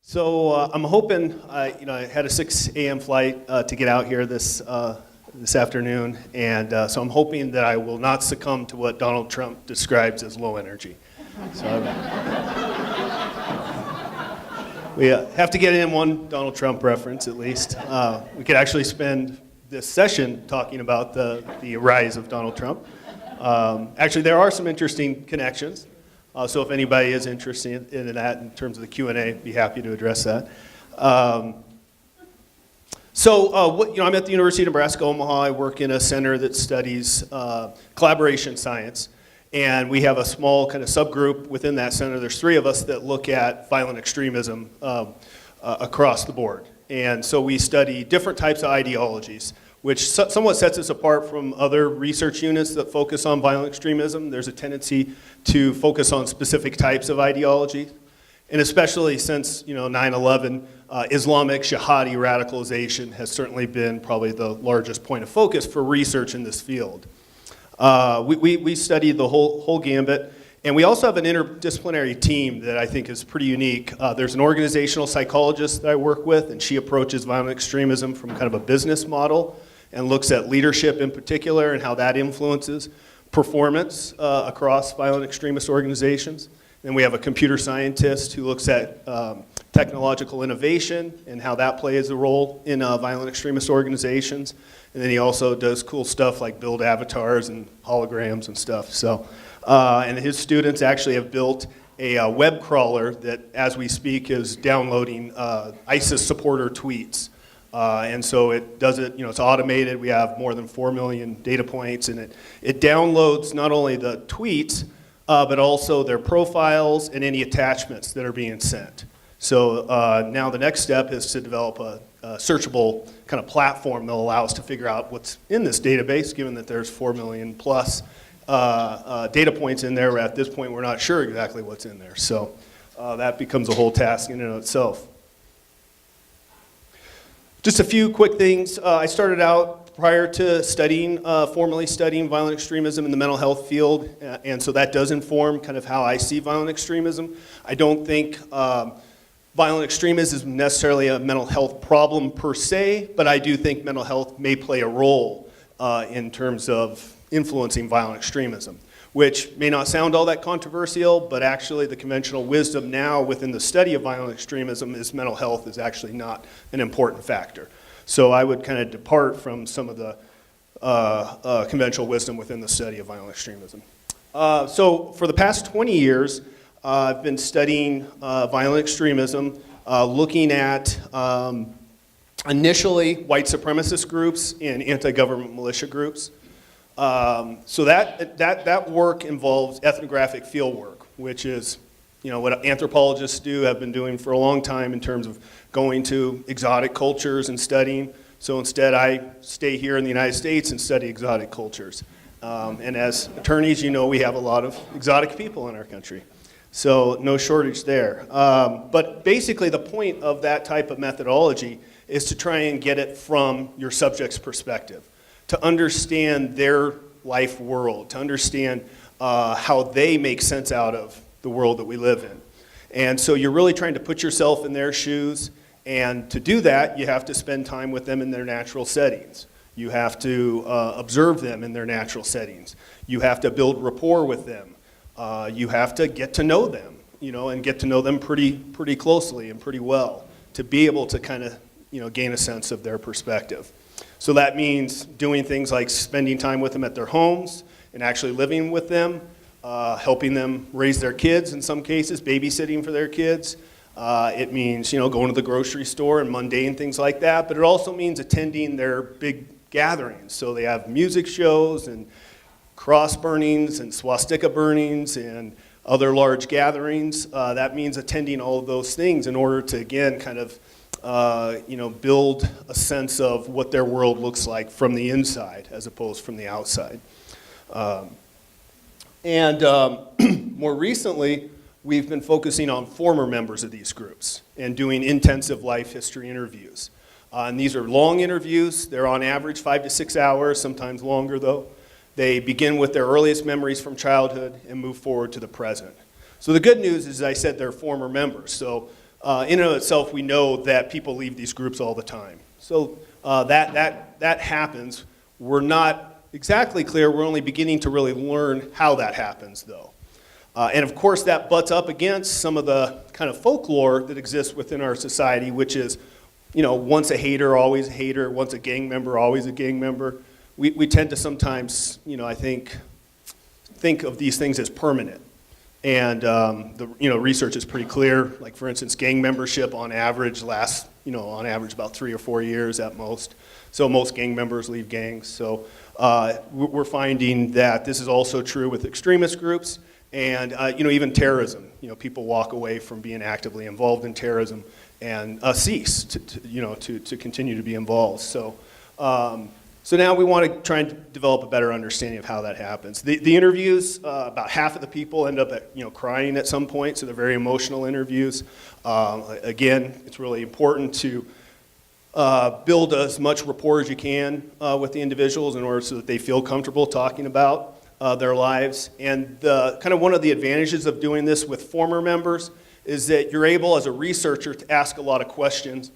So I'm hoping, I had a 6 a.m. flight to get out here this afternoon, and so I'm hoping that I will not succumb to what Donald Trump describes as low energy. So we have to get in one Donald Trump reference at least. We could actually spend this session talking about the rise of Donald Trump. Actually, there are some interesting connections. So if anybody is interested in that in terms of the Q&A, I'd be happy to address that. I'm at the University of Nebraska, Omaha. I work in a center that studies collaboration science. And we have a small kind of subgroup within that center. There's 3 of us that look at violent extremism across the board. And so we study different types of ideologies, which somewhat sets us apart from other research units that focus on violent extremism. There's a tendency to focus on specific types of ideology, and especially since 9/11, Islamic jihadi radicalization has certainly been probably the largest point of focus for research in this field. We study the whole gambit, and we also have an interdisciplinary team that I think is pretty unique. There's an organizational psychologist that I work with, and she approaches violent extremism from kind of a business model and looks at leadership in particular and how that influences performance across violent extremist organizations. Then we have a computer scientist who looks at technological innovation and how that plays a role in violent extremist organizations. And then he also does cool stuff like build avatars and holograms and stuff. So, and his students actually have built a web crawler that, as we speak, is downloading ISIS supporter tweets. And so it does it, it's automated. We have more than 4 million data points, and it downloads not only the tweets, but also their profiles and any attachments that are being sent. So now the next step is to develop a searchable kind of platform that will allow us to figure out what's in this database, given that there's 4 million plus data points in there. At this point, we're not sure exactly what's in there. So that becomes a whole task in and of itself. Just a few quick things. I started out prior to formally studying violent extremism in the mental health field, and so that does inform kind of how I see violent extremism. I don't think violent extremism is necessarily a mental health problem per se, but I do think mental health may play a role in terms of influencing violent extremism, which may not sound all that controversial, but actually the conventional wisdom now within the study of violent extremism is mental health is actually not an important factor. So I would kind of depart from some of the conventional wisdom within the study of violent extremism. So for the past 20 years, I've been studying violent extremism, looking at initially white supremacist groups and anti-government militia groups. So that work involves ethnographic field work, which is what anthropologists have been doing for a long time in terms of going to exotic cultures and studying. So instead I stay here in the United States and study exotic cultures. And as attorneys, we have a lot of exotic people in our country. So no shortage there. But basically the point of that type of methodology is to try and get it from your subject's perspective, to understand their life world, to understand how they make sense out of the world that we live in. And so you're really trying to put yourself in their shoes, and to do that, you have to spend time with them in their natural settings. You have to observe them in their natural settings. You have to build rapport with them. You have to get to know them, and get to know them pretty closely and pretty well to be able to kind of, gain a sense of their perspective. So that means doing things like spending time with them at their homes and actually living with them, helping them raise their kids in some cases, babysitting for their kids. It means, going to the grocery store and mundane things like that, but it also means attending their big gatherings. So they have music shows and cross burnings and swastika burnings and other large gatherings. That means attending all of those things in order to, again, kind of build a sense of what their world looks like from the inside as opposed from the outside. More recently, we've been focusing on former members of these groups and doing intensive life history interviews. And these are long interviews. They're on average 5 to 6 hours, sometimes longer though. They begin with their earliest memories from childhood and move forward to the present. So the good news is, as I said, they're former members. So in and of itself, we know that people leave these groups all the time. So that happens. We're not exactly clear. We're only beginning to really learn how that happens, though. And of course, that butts up against some of the kind of folklore that exists within our society, which is, once a hater, always a hater. Once a gang member, always a gang member. We tend to sometimes, I think of these things as permanent. And the research is pretty clear. Like, for instance, gang membership on average lasts, on average about 3 or 4 years at most. So most gang members leave gangs. So we're finding that this is also true with extremist groups and even terrorism. People walk away from being actively involved in terrorism and cease to continue to be involved. So now we want to try and develop a better understanding of how that happens. The interviews, about half of the people end up crying at some point, so they're very emotional interviews. Again, it's really important to build as much rapport as you can with the individuals in order so that they feel comfortable talking about their lives. And one of the advantages of doing this with former members is that you're able, as a researcher, to ask a lot of questions.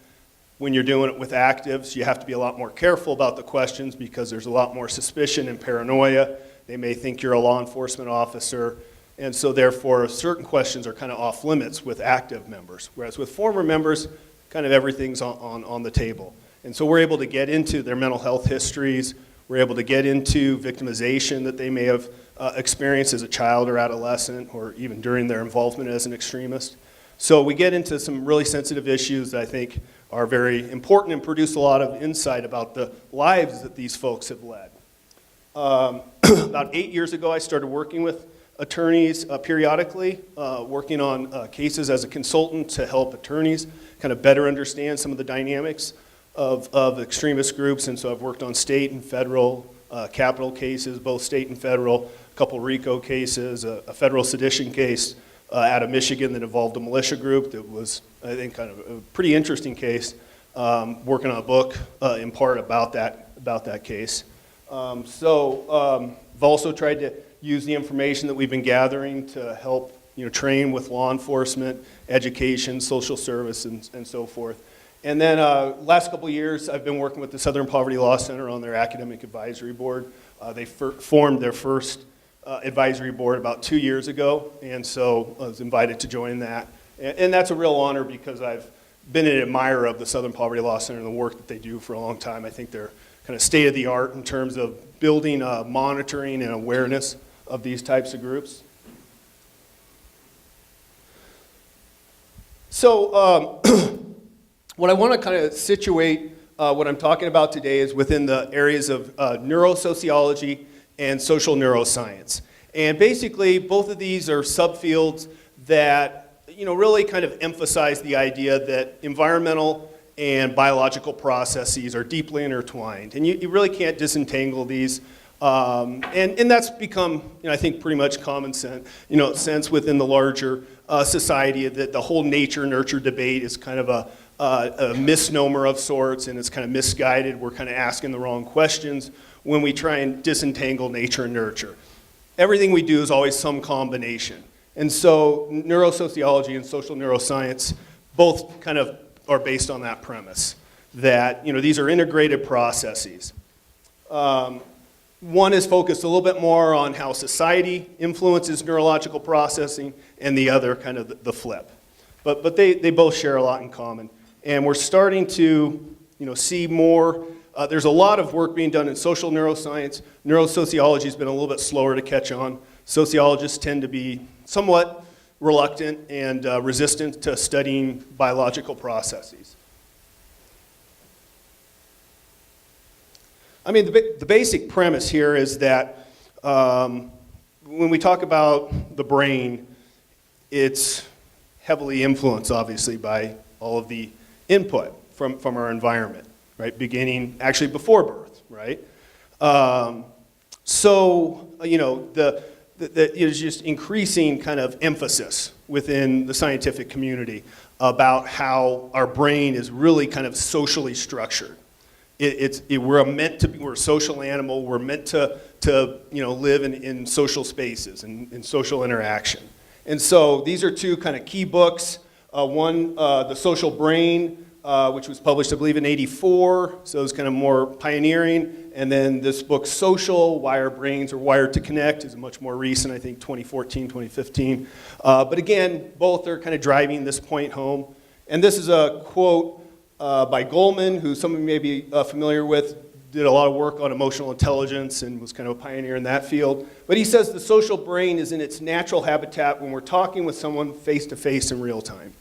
When you're doing it with actives, you have to be a lot more careful about the questions because there's a lot more suspicion and paranoia. They may think you're a law enforcement officer, and so therefore certain questions are kind of off limits with active members, whereas with former members, kind of everything's on the table. And so we're able to get into their mental health histories, we're able to get into victimization that they may have experienced as a child or adolescent, or even during their involvement as an extremist. So we get into some really sensitive issues that I think are very important and produce a lot of insight about the lives that these folks have led. About 8 years ago, I started working with attorneys periodically, working on cases as a consultant to help attorneys kind of better understand some of the dynamics of extremist groups. And so I've worked on state and federal capital cases, both state and federal, a couple RICO cases, a federal sedition case out of Michigan that involved a militia group that was, I think, kind of a pretty interesting case, working on a book in part about that case. I've also tried to use the information that we've been gathering to help train with law enforcement, education, social service, and so forth. And then last couple of years, I've been working with the Southern Poverty Law Center on their academic advisory board. They formed their first advisory board about 2 years ago, and so I was invited to join that. And that's a real honor because I've been an admirer of the Southern Poverty Law Center and the work that they do for a long time. I think they're kind of state of the art in terms of building monitoring and awareness of these types of groups. So what I want to kind of situate what I'm talking about today is within the areas of neurosociology and social neuroscience. And basically, both of these are subfields that really kind of emphasize the idea that environmental and biological processes are deeply intertwined. And you really can't disentangle these. And that's become, I think, pretty much common sense within the larger society, that the whole nature-nurture debate is kind of a misnomer of sorts, and it's kind of misguided. We're kind of asking the wrong questions when we try and disentangle nature and nurture. Everything we do is always some combination. And so neurosociology and social neuroscience both kind of are based on that premise, that these are integrated processes. One is focused a little bit more on how society influences neurological processing, and the other kind of the flip. But they both share a lot in common. And we're starting to see more. There's a lot of work being done in social neuroscience. Neurosociology has been a little bit slower to catch on. Sociologists tend to be somewhat reluctant and resistant to studying biological processes. I mean, the basic premise here is that when we talk about the brain, it's heavily influenced, obviously, by all of the input from our environment, right? Beginning actually before birth, right? There's just increasing kind of emphasis within the scientific community about how our brain is really kind of socially structured. We're a social animal. We're meant to live in social spaces and in social interaction. And so these are two kind of key books One, The Social Brain, which was published, I believe, in '84, so it's kind of more pioneering. And then this book, Social, Why Our Brains Are Wired to Connect, is much more recent, I think 2014, 2015. But again, both are kind of driving this point home. And this is a quote by Goleman, who some of you may be familiar with, did a lot of work on emotional intelligence and was kind of a pioneer in that field. But he says the social brain is in its natural habitat when we're talking with someone face to face in real time.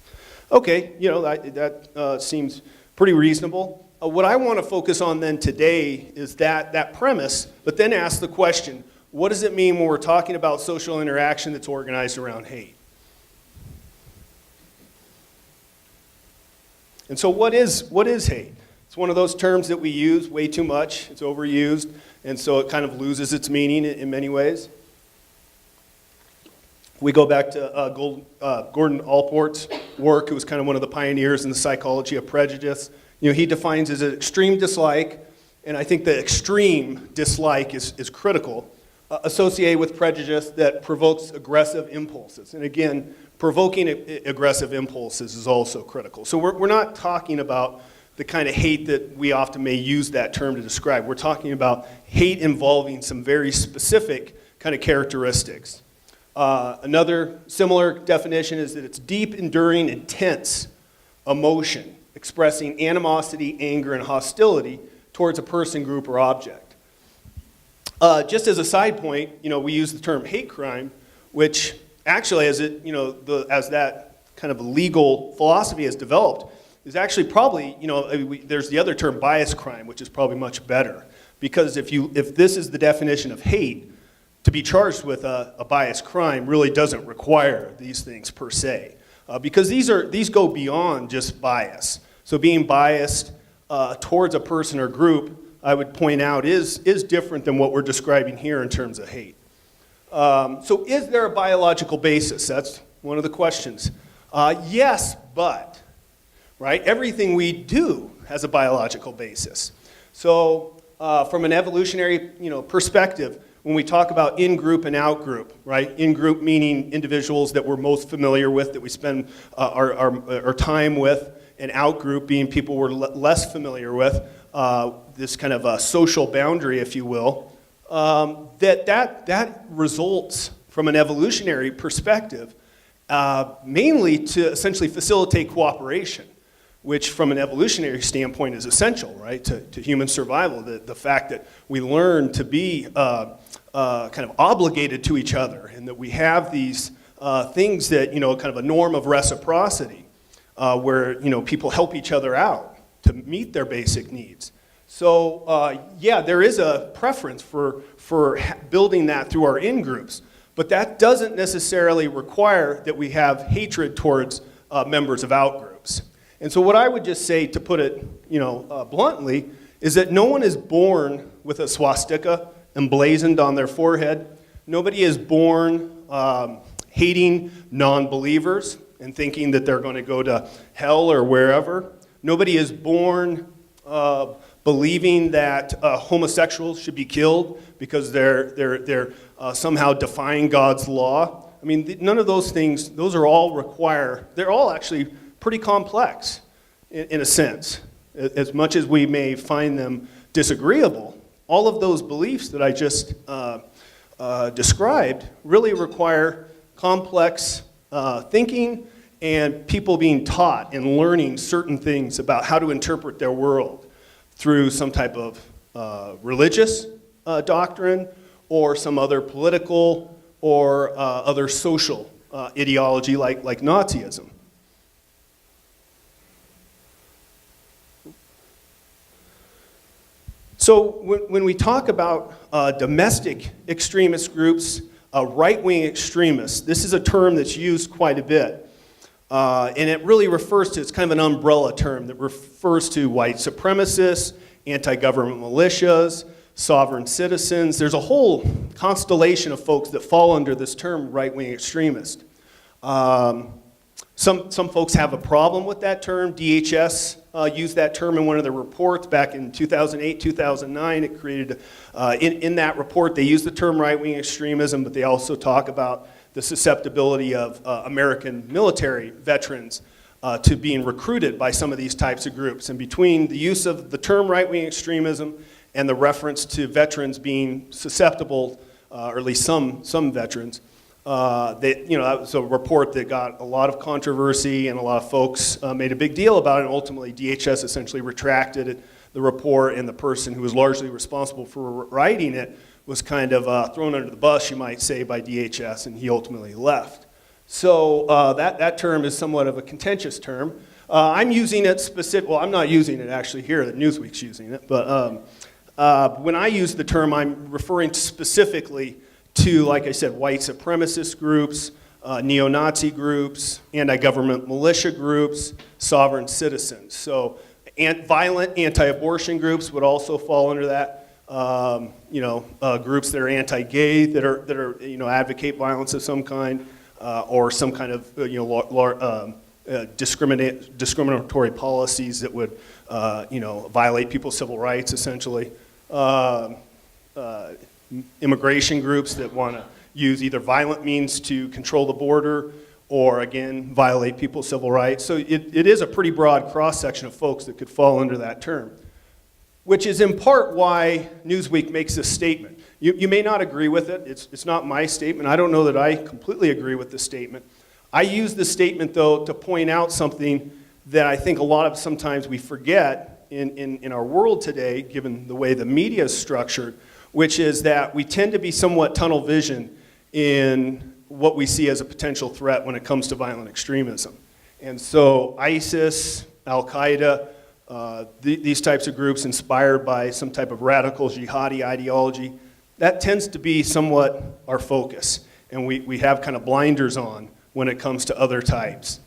Okay, you know, that seems pretty reasonable. What I want to focus on then today is that premise, but then ask the question, what does it mean when we're talking about social interaction that's organized around hate? And so what is hate? It's one of those terms that we use way too much. It's overused, and so it kind of loses its meaning in many ways. We go back to Gordon Allport's work, who was kind of one of the pioneers in the psychology of prejudice. You know, he defines as an extreme dislike, and I think the extreme dislike is critical, associated with prejudice that provokes aggressive impulses. And again, provoking aggressive impulses is also critical. So we're not talking about the kind of hate that we often may use that term to describe. We're talking about hate involving some very specific kind of characteristics. Another similar definition is that it's deep, enduring, intense emotion, expressing animosity, anger, and hostility towards a person, group, or object. Just as a side point, you know, we use the term hate crime, which actually, as that kind of legal philosophy has developed, is actually probably, you know, there's the other term, bias crime, which is probably much better. Because if this is the definition of hate, to be charged with a bias crime really doesn't require these things per se. Because these go beyond just bias. So being biased towards a person or group, I would point out, is different than what we're describing here in terms of hate. So is there a biological basis? That's one of the questions. Yes, but. Right? Everything we do has a biological basis. So from an evolutionary, you know, perspective, when we talk about in-group and out-group, right? In-group meaning individuals that we're most familiar with, that we spend our time with, and out-group being people we're less familiar with, this kind of a social boundary, if you will, that results from an evolutionary perspective, mainly to essentially facilitate cooperation, which from an evolutionary standpoint is essential, right, to human survival. The fact that we learn to be kind of obligated to each other, and that we have these things that, you know, kind of a norm of reciprocity, where, you know, people help each other out to meet their basic needs. So yeah, there is a preference for building that through our in-groups, but that doesn't necessarily require that we have hatred towards members of out-groups. And so what I would just say, to put it, you know, bluntly, is that no one is born with a swastika emblazoned on their forehead. Nobody is born hating non-believers and thinking that they're going to go to hell or wherever. Nobody is born believing that homosexuals should be killed because they're somehow defying God's law. I mean, none of those things, those are all they're all actually pretty complex in a sense. As much as we may find them disagreeable, all of those beliefs that I just described really require complex thinking and people being taught and learning certain things about how to interpret their world through some type of religious doctrine or some other political or other social ideology like Nazism. So when we talk about domestic extremist groups, right-wing extremists, this is a term that's used quite a bit. And it really refers to, it's kind of an umbrella term that refers to white supremacists, anti-government militias, sovereign citizens. There's a whole constellation of folks that fall under this term, right-wing extremist. Some folks have a problem with that term. DHS used that term in one of their reports back in 2008, 2009. It created, in that report, they used the term right-wing extremism, but they also talk about the susceptibility of American military veterans to being recruited by some of these types of groups. And between the use of the term right-wing extremism and the reference to veterans being susceptible, or at least some veterans, that was a report that got a lot of controversy, and a lot of folks made a big deal about it, and ultimately DHS essentially retracted the report, and the person who was largely responsible for writing it was kind of thrown under the bus, you might say, by DHS, and he ultimately left. So that term is somewhat of a contentious term. I'm using it well, I'm not using it actually here, that Newsweek's using it, but when I use the term, I'm referring specifically to, like I said, white supremacist groups, neo-Nazi groups, anti-government militia groups, sovereign citizens. So violent anti-abortion groups would also fall under that. Groups that are anti-gay, that are advocate violence of some kind, or some kind of discriminatory policies that would violate people's civil rights, essentially. Immigration groups that want to use either violent means to control the border, or again, violate people's civil rights. So it is a pretty broad cross-section of folks that could fall under that term, which is in part why Newsweek makes this statement. You may not agree with it. It's not my statement. I don't know that I completely agree with the statement. I use the statement, though, to point out something that I think sometimes we forget in our world today, given the way the media is structured, which is that we tend to be somewhat tunnel vision in what we see as a potential threat when it comes to violent extremism. And so ISIS, Al-Qaeda, these types of groups inspired by some type of radical jihadi ideology, that tends to be somewhat our focus. And we have kind of blinders on when it comes to other types.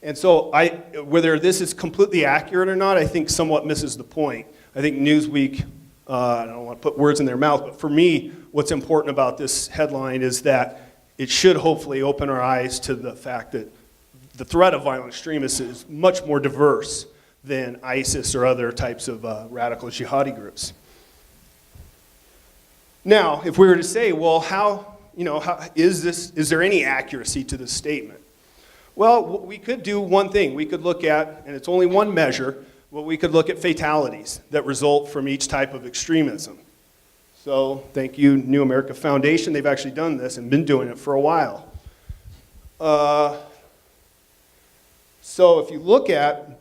And so whether this is completely accurate or not, I think somewhat misses the point. I think Newsweek, I don't want to put words in their mouth, but for me, what's important about this headline is that it should hopefully open our eyes to the fact that the threat of violent extremists is much more diverse than ISIS or other types of radical jihadi groups. Now, if we were to say, well, is there any accuracy to this statement? Well, we could do one thing. We could look at, and it's only one measure, but we could look at fatalities that result from each type of extremism. So thank you, New America Foundation. They've actually done this and been doing it for a while. So if you look at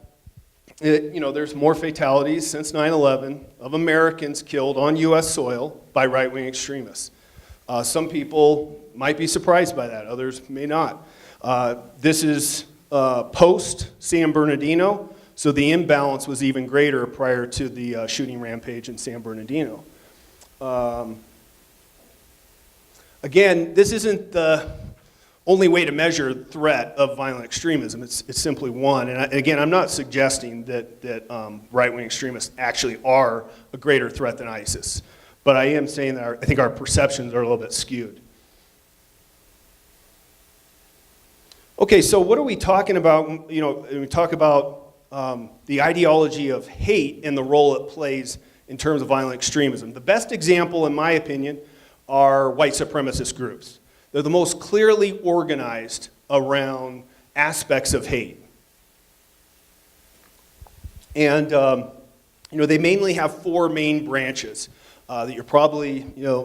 it, there's more fatalities since 9/11 of Americans killed on U.S. soil by right-wing extremists. Some people might be surprised by that. Others may not. This is post San Bernardino, so the imbalance was even greater prior to the shooting rampage in San Bernardino. Again, this isn't the only way to measure threat of violent extremism. It's simply one. And again, I'm not suggesting that right-wing extremists actually are a greater threat than ISIS. But I am saying that I think our perceptions are a little bit skewed. Okay, so what are we talking about? When we talk about the ideology of hate and the role it plays in terms of violent extremism. The best example, in my opinion, are white supremacist groups. They're the most clearly organized around aspects of hate. And they mainly have four main branches that you're probably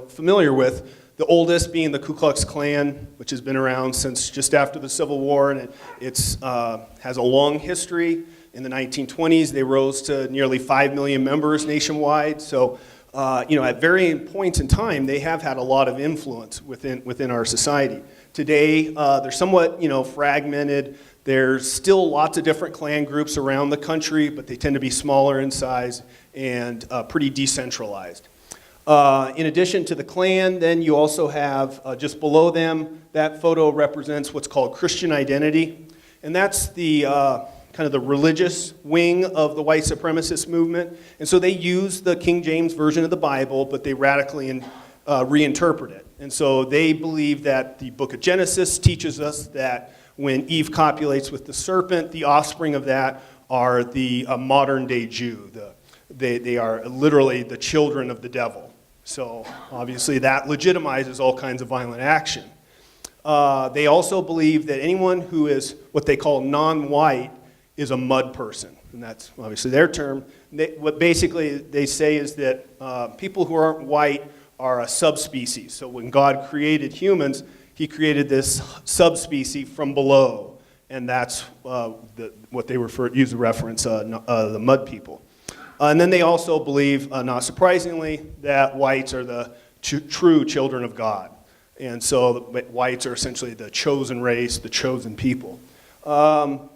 familiar with. The oldest being the Ku Klux Klan, which has been around since just after the Civil War, and it has a long history. In the 1920s, they rose to nearly 5 million members nationwide. So, at varying points in time, they have had a lot of influence within our society. Today, they're somewhat, fragmented. There's still lots of different Klan groups around the country, but they tend to be smaller in size and pretty decentralized. In addition to the Klan, then you also have, just below them, that photo represents what's called Christian identity. And that's the kind of the religious wing of the white supremacist movement. And so they use the King James Version of the Bible, but they radically reinterpret it. And so they believe that the book of Genesis teaches us that when Eve copulates with the serpent, the offspring of that are the modern-day Jew. They are literally the children of the devil. So obviously that legitimizes all kinds of violent action. They also believe that anyone who is what they call non-white is a mud person, and that's obviously their term. What basically they say is that people who aren't white are a subspecies. So when God created humans, he created this subspecies from below, and that's what they use to reference the mud people. And then they also believe, not surprisingly, that whites are the true children of God. And so whites are essentially the chosen race, the chosen people. So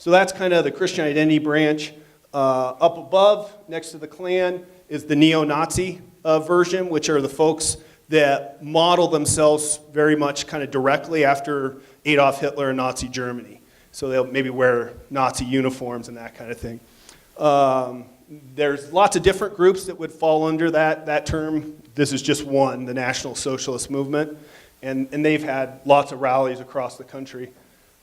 that's kind of the Christian identity branch. Up above, next to the Klan, is the neo-Nazi version, which are the folks that model themselves very much kind of directly after Adolf Hitler and Nazi Germany. So they'll maybe wear Nazi uniforms and that kind of thing. There's lots of different groups that would fall under that term. This is just one, the National Socialist Movement. And they've had lots of rallies across the country.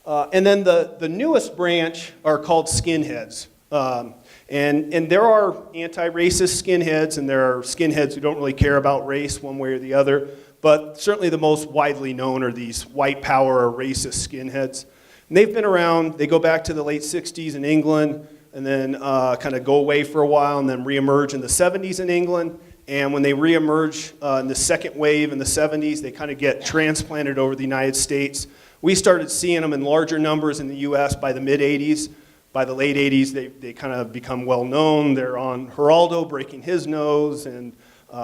And then the newest branch are called skinheads. And there are anti-racist skinheads, and there are skinheads who don't really care about race one way or the other. But certainly the most widely known are these white power or racist skinheads. And they've been around, they go back to the late 60s in England, and then kind of go away for a while, and then reemerge in the 70s in England. And when they reemerge in the second wave in the 70s, they kind of get transplanted over the United States. We started seeing them in larger numbers in the US by the mid-'80s. By the late 80s, they kind of become well known. They're on Geraldo breaking his nose, and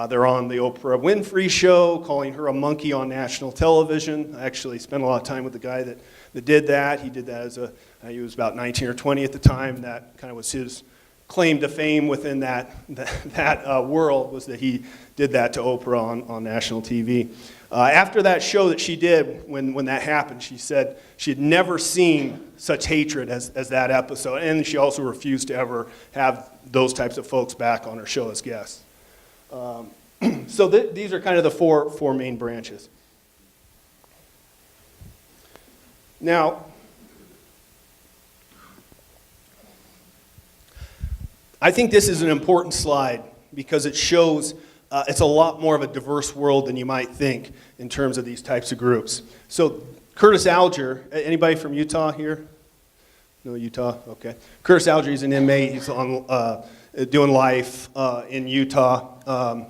they're on the Oprah Winfrey show, calling her a monkey on national television. I actually spent a lot of time with the guy that did that. He did that as he was about 19 or 20 at the time. That kind of was his claim to fame within that world, was that he did that to Oprah on national TV. After that show that she did, when that happened, she said she had never seen such hatred as that episode, and she also refused to ever have those types of folks back on her show as guests. So these are kind of the four main branches. Now, I think this is an important slide because it shows it's a lot more of a diverse world than you might think in terms of these types of groups. So Curtis Alger, anybody from Utah here? No, Utah? Okay. Curtis Alger is an inmate. He's on doing life in Utah.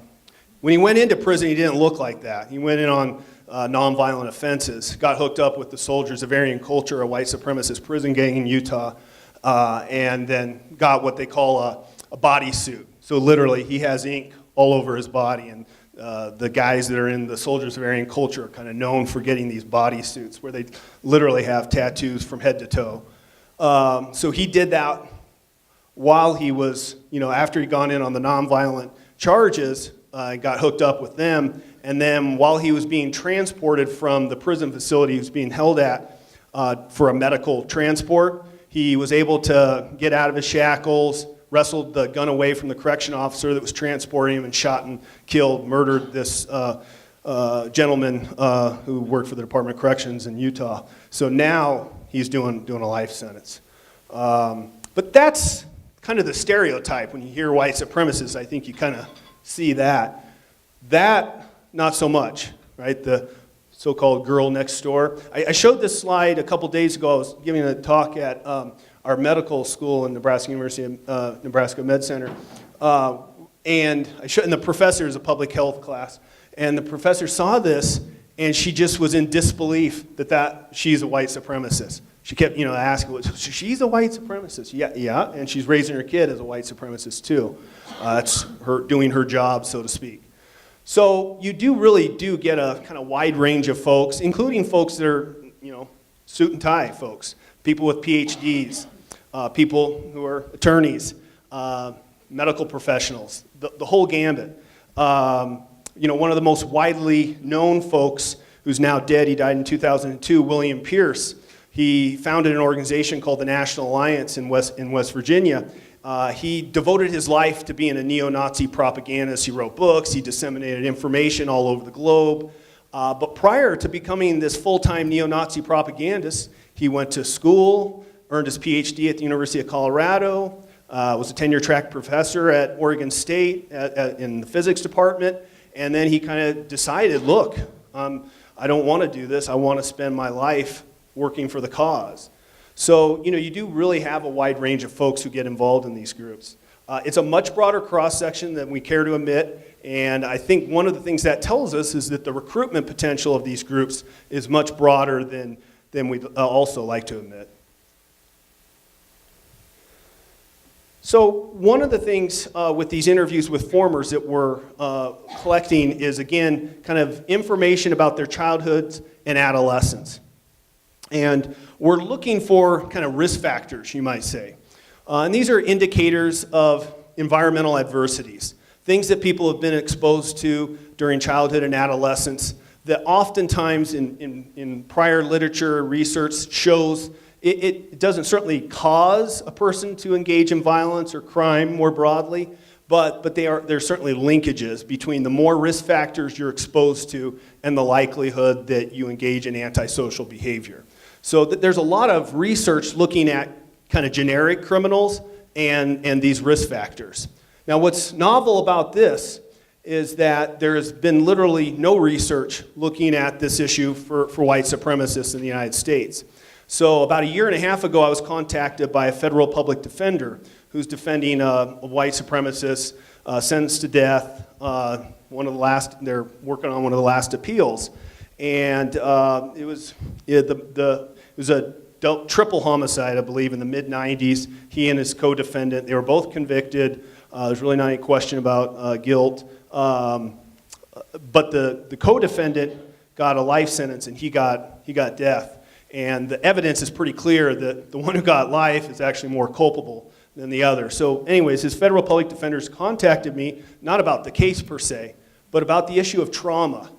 When he went into prison, he didn't look like that. He went in on nonviolent offenses, got hooked up with the soldiers of Aryan culture, a white supremacist prison gang in Utah, and then got what they call a bodysuit. So literally, he has ink all over his body, and the guys that are in the soldiers of Aryan culture are kind of known for getting these bodysuits where they literally have tattoos from head to toe. So he did that while he was, after he'd gone in on the nonviolent charges, got hooked up with them, and then while he was being transported from the prison facility he was being held at for a medical transport, he was able to get out of his shackles, wrestled the gun away from the correction officer that was transporting him, and shot and killed, murdered this gentleman who worked for the Department of Corrections in Utah. So now he's doing a life sentence. But that's kind of the stereotype. When you hear white supremacists, I think you kind of see that. That, not so much, right? The so-called girl next door. I showed this slide a couple days ago. I was giving a talk at our medical school in Nebraska, University of Nebraska Med Center. And the professor is a public health class. And the professor saw this, and she just was in disbelief that she's a white supremacist. She kept, asking, she's a white supremacist. Yeah, and she's raising her kid as a white supremacist too. That's her doing her job, so to speak. So you really do get a kind of wide range of folks, including folks that are, suit and tie folks, people with PhDs, people who are attorneys, medical professionals, the whole gambit. One of the most widely known folks who's now dead, he died in 2002, William Pierce. He founded an organization called the National Alliance in West Virginia. He devoted his life to being a neo-Nazi propagandist. He wrote books, he disseminated information all over the globe. But prior to becoming this full-time neo-Nazi propagandist, he went to school, earned his PhD at the University of Colorado, was a tenure-track professor at Oregon State in the physics department, and then he kind of decided, look, I don't want to do this. I want to spend my life working for the cause. So, you do really have a wide range of folks who get involved in these groups. It's a much broader cross-section than we care to admit, and I think one of the things that tells us is that the recruitment potential of these groups is much broader than we'd also like to admit. So one of the things with these interviews with formers that we're collecting is, again, kind of information about their childhoods and adolescence. And we're looking for kind of risk factors, you might say. And these are indicators of environmental adversities, things that people have been exposed to during childhood and adolescence that oftentimes in prior literature research shows it doesn't certainly cause a person to engage in violence or crime more broadly, but there's certainly linkages between the more risk factors you're exposed to and the likelihood that you engage in antisocial behavior. So there's a lot of research looking at kind of generic criminals and these risk factors. Now what's novel about this is that there has been literally no research looking at this issue for white supremacists in the United States. So about a year and a half ago, I was contacted by a federal public defender who's defending a white supremacist sentenced to death. They're working on one of the last appeals, and it was a triple homicide, I believe, in the mid-'90s. He and his co-defendant, they were both convicted. There's really not any question about guilt. But the co-defendant got a life sentence, and he got death. And the evidence is pretty clear that the one who got life is actually more culpable than the other. So anyways, his federal public defenders contacted me, not about the case per se, but about the issue of trauma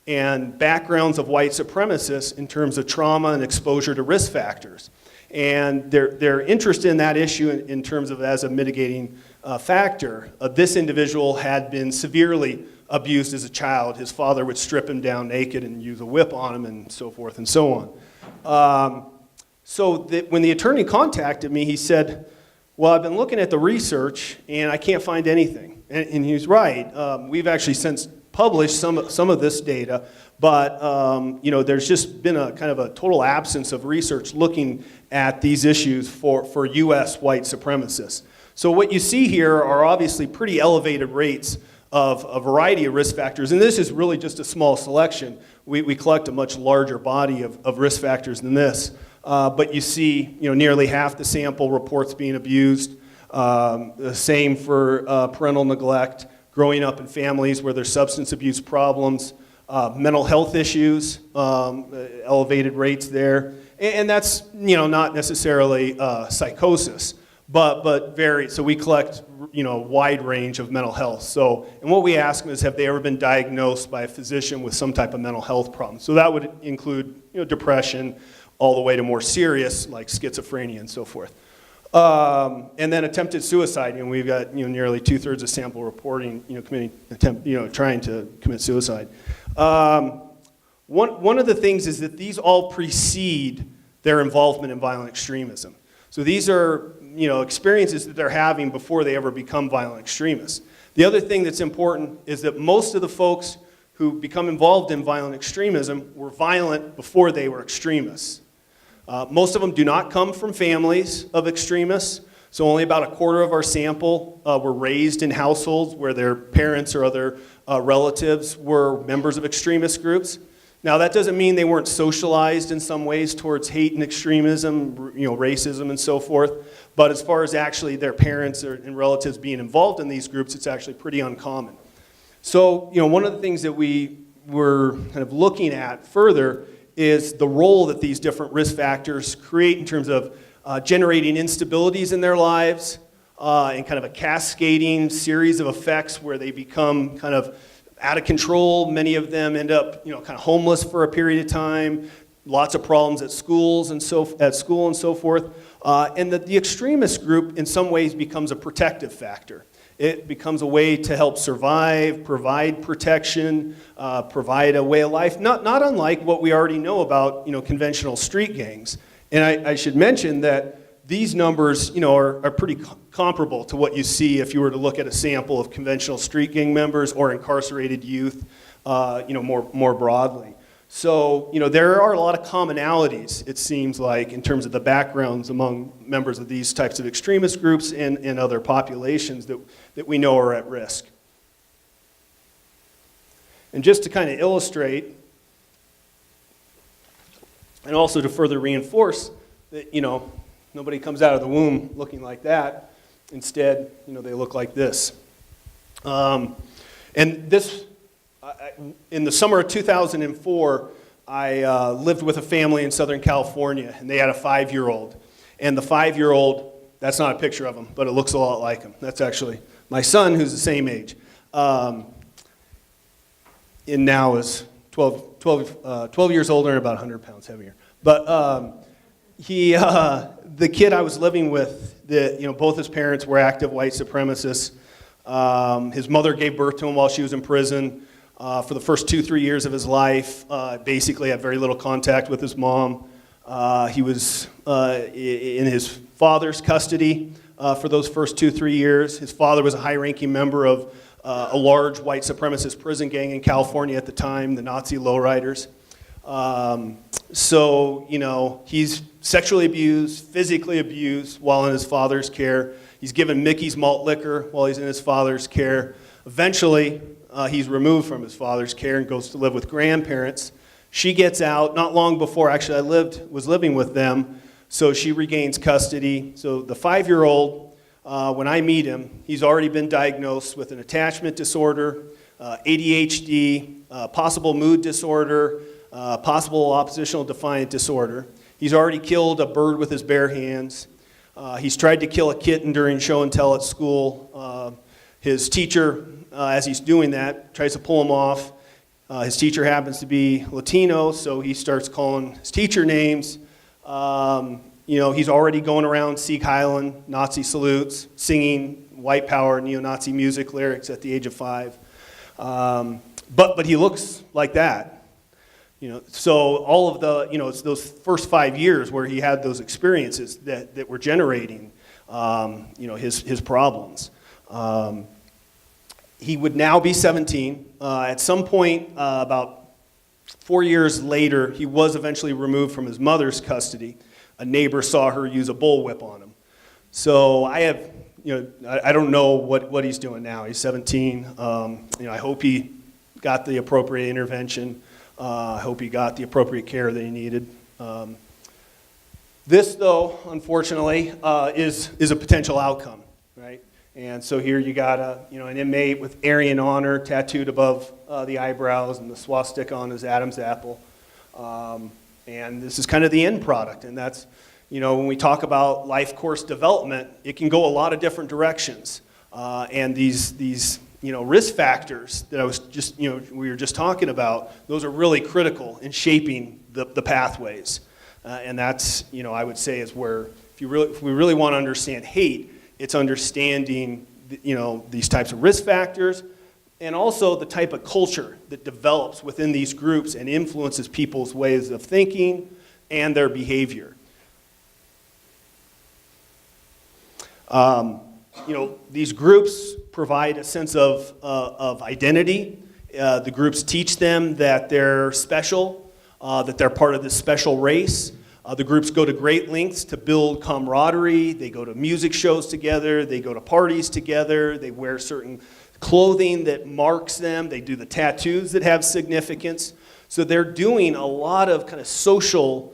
and backgrounds of white supremacists in terms of trauma and exposure to risk factors. And they're interested in that issue in terms of as a mitigating factor. This individual had been severely abused as a child. His father would strip him down naked and use a whip on him and so forth and so on. When the attorney contacted me, he said, well, I've been looking at the research and I can't find anything. And he was right. We've actually since published some of this data, but there's just been a kind of a total absence of research looking at these issues for U.S. white supremacists. So what you see here are obviously pretty elevated rates of a variety of risk factors, and this is really just a small selection. We collect a much larger body of risk factors than this, but you see nearly half the sample reports being abused, the same for parental neglect, growing up in families where there's substance abuse problems, mental health issues, elevated rates there, and that's not necessarily psychosis, but varied. So we collect a wide range of mental health. So, and what we ask them is, have they ever been diagnosed by a physician with some type of mental health problem? So that would include depression, all the way to more serious like schizophrenia and so forth. And then attempted suicide. We've got nearly 2/3 of sample reporting trying to commit suicide. One of the things is that these all precede their involvement in violent extremism. So these are experiences that they're having before they ever become violent extremists. The other thing that's important is that most of the folks who become involved in violent extremism were violent before they were extremists. Most of them do not come from families of extremists, so only about a quarter of our sample were raised in households where their parents or other relatives were members of extremist groups. Now that doesn't mean they weren't socialized in some ways towards hate and extremism, racism and so forth, but as far as actually their parents and relatives being involved in these groups, it's actually pretty uncommon. So one of the things that we were kind of looking at further is the role that these different risk factors create in terms of generating instabilities in their lives and kind of a cascading series of effects where they become kind of out of control. Many of them end up kind of homeless for a period of time, lots of problems at school and so forth. And the extremist group in some ways becomes a protective factor. It becomes a way to help survive, provide protection, provide a way of life, not unlike what we already know about conventional street gangs. And I should mention that these numbers are pretty comparable to what you see if you were to look at a sample of conventional street gang members or incarcerated youth more broadly. So, there are a lot of commonalities, it seems like, in terms of the backgrounds among members of these types of extremist groups and other populations that we know are at risk. And just to kind of illustrate, and also to further reinforce that, nobody comes out of the womb looking like that. Instead, they look like this. And this, in the summer of 2004, I lived with a family in Southern California, and they had a 5-year-old. And the 5-year-old, that's not a picture of him, but it looks a lot like him. That's actually my son, who's the same age. And now is 12 years older and about 100 pounds heavier. But the kid I was living with, both his parents were active white supremacists. His mother gave birth to him while she was in prison. For the first 2-3 years of his life, basically had very little contact with his mom. He was in his father's custody for those first 2-3 years. His father was a high-ranking member of a large white supremacist prison gang in California at the time, the Nazi lowriders. So, he's sexually abused, physically abused while in his father's care. He's given Mickey's malt liquor while he's in his father's care. Eventually, he's removed from his father's care and goes to live with grandparents. She gets out not long before, actually I was living with them, so she regains custody. So the 5-year-old, when I meet him, he's already been diagnosed with an attachment disorder, ADHD, possible mood disorder, possible oppositional defiant disorder. He's already killed a bird with his bare hands. He's tried to kill a kitten during show and tell at school. His teacher, as he's doing that, tries to pull him off. His teacher happens to be Latino, so he starts calling his teacher names. He's already going around Sieg Heil, Nazi salutes, singing white power, neo-Nazi music lyrics at the age of 5. But he looks like that. So all of the, it's those first 5 years where he had those experiences that were generating, his problems. He would now be 17. At some point, about 4 years later, he was eventually removed from his mother's custody. A neighbor saw her use a bullwhip on him. So I have, I don't know what he's doing now. He's 17. I hope he got the appropriate intervention. I hope he got the appropriate care that he needed. This, though, unfortunately, is a potential outcome, right? And so here you got an inmate with Aryan honor tattooed above the eyebrows and the swastika on his Adam's apple. And this is kind of the end product. And that's, when we talk about life course development, it can go a lot of different directions. And these risk factors that I was just, we were just talking about, those are really critical in shaping the pathways. And that's, I would say is where, if we really want to understand hate, it's understanding, these types of risk factors and also the type of culture that develops within these groups and influences people's ways of thinking and their behavior. These groups provide a sense of identity. The groups teach them that they're special, that they're part of this special race. The groups go to great lengths to build camaraderie. They go to music shows together. They go to parties together. They wear certain clothing that marks them. They do the tattoos that have significance. So they're doing a lot of kind of social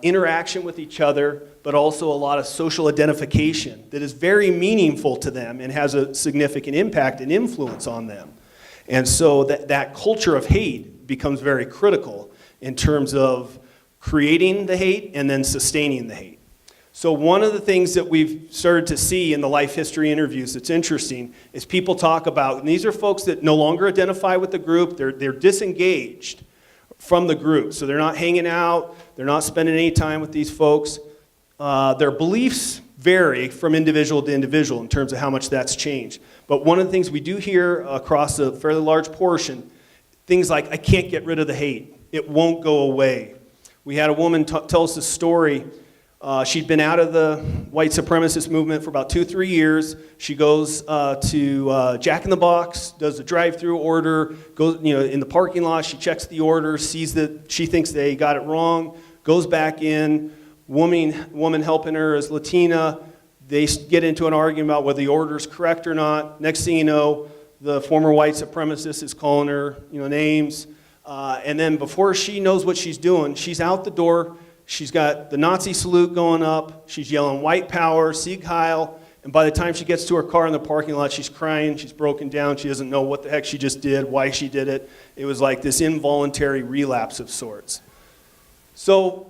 interaction with each other, but also a lot of social identification that is very meaningful to them and has a significant impact and influence on them. And so that culture of hate becomes very critical in terms of creating the hate and then sustaining the hate. So one of the things that we've started to see in the life history interviews that's interesting is people talk about, and these are folks that no longer identify with the group, they're disengaged from the group. So they're not hanging out, they're not spending any time with these folks. Their beliefs vary from individual to individual in terms of how much that's changed. But one of the things we do hear across a fairly large portion, things like, I can't get rid of the hate. It won't go away. We had a woman tell us a story She'd been out of the white supremacist movement for about 2-3 years. She goes to Jack in the Box, does a drive-through order, goes in the parking lot. She checks the order, sees that she thinks they got it wrong, goes back in. Woman helping her is Latina. They get into an argument about whether the order is correct or not. Next thing you know, the former white supremacist is calling her names. And then before she knows what she's doing, she's out the door. She's got the Nazi salute going up. She's yelling white power, Sieg Heil. And by the time she gets to her car in the parking lot, she's crying. She's broken down. She doesn't know what the heck she just did, why she did it. It was like this involuntary relapse of sorts. So,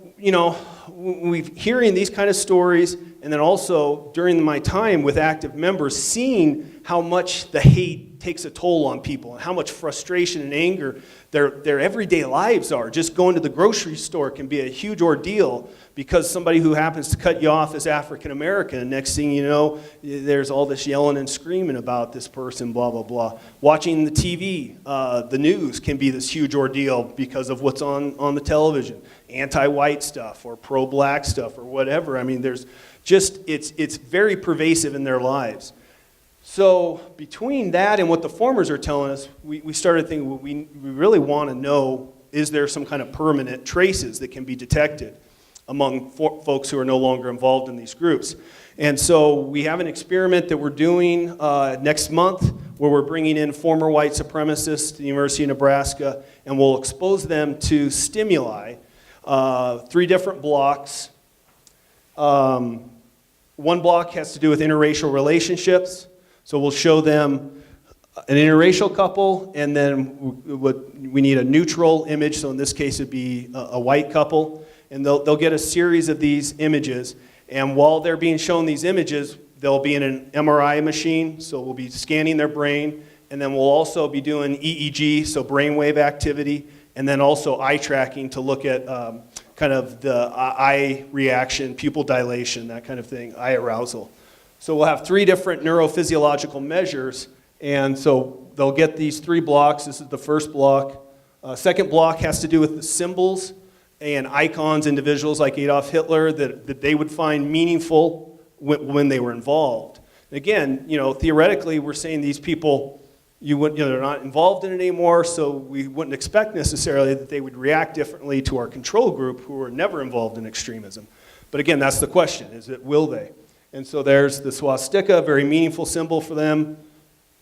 we're hearing these kind of stories, and then also during my time with active members, seeing how much the hate takes a toll on people and how much frustration and anger their everyday lives are. Just going to the grocery store can be a huge ordeal because somebody who happens to cut you off is African American, and next thing you know, there's all this yelling and screaming about this person, blah, blah, blah. Watching the TV, the news can be this huge ordeal because of what's on the television. Anti-white stuff or pro-black stuff or whatever. I mean, there's just, it's very pervasive in their lives. So between that and what the formers are telling us, we started thinking, well, we really want to know, is there some kind of permanent traces that can be detected among folks who are no longer involved in these groups? And so we have an experiment that we're doing next month where we're bringing in former white supremacists to the University of Nebraska, and we'll expose them to stimuli, 3 different blocks. One block has to do with interracial relationships. So we'll show them an interracial couple, and then we need a neutral image. So in this case, it'd be a white couple. And they'll get a series of these images. And while they're being shown these images, they'll be in an MRI machine. So we'll be scanning their brain. And then we'll also be doing EEG, so brainwave activity. And then also eye tracking to look at kind of the eye reaction, pupil dilation, that kind of thing, eye arousal. So we'll have 3 different neurophysiological measures, and so they'll get these 3 blocks. This is the first block. Second block has to do with the symbols and icons, individuals like Adolf Hitler, that they would find meaningful when they were involved. And again, theoretically, we're saying these people, they're not involved in it anymore, so we wouldn't expect necessarily that they would react differently to our control group who were never involved in extremism. But again, that's the question, will they? And so there's the swastika, a very meaningful symbol for them.